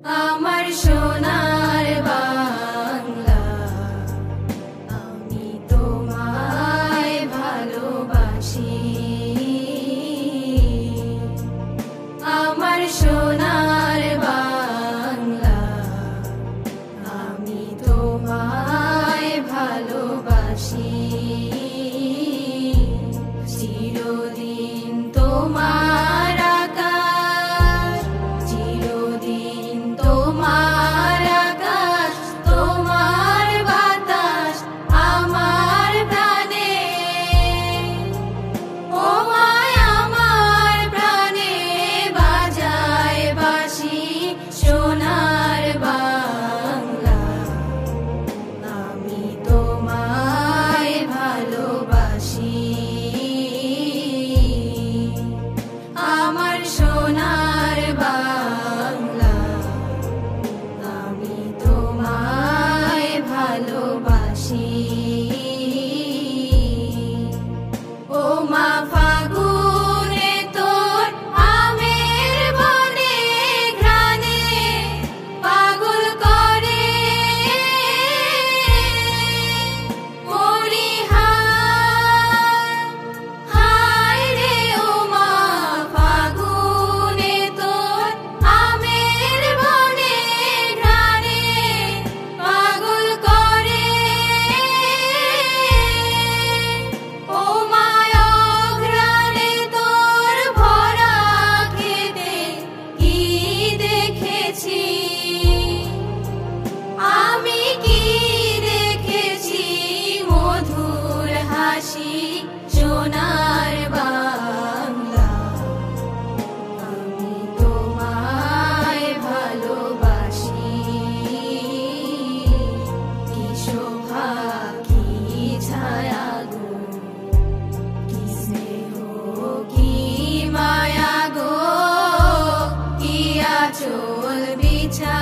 আমার সোনার বাংলা, আমি তোমায় ভালোবাসি। আমার সোনার বাংলা, আমি তোমায় ভালোবাসি। চিরদিন তোমার আকাশ, চিরদিন তোমার আকাশ, তোমার বাতাস আমার প্রাণে। ও মায় আমার প্রাণে বাজায় বাঁশি সোনার বাংলা, আমি তোমায় ভালোবাসি। আমার সোনার বাংলা, আমি তোমায় ভালোবাসি। ও মা ফাগুনে তোর আমের বনে ঘ্রাণে পাগল করে মরিহার। হায় রে ও মা ফাগুনে তোর আমের বনে ঘ্রাণে পাগল করে। ও মায় ঘ্রাণে তোর ভরা খেতে কি দেখেছি, আমি কি দেখেছি মধুর হাসি সোনার বাংলা, আমি তোমায় ভালোবাসি। কি শোভা কি ছায়া গো, কি স্নেহ কি মায়া গো, কি আঁচল বিছা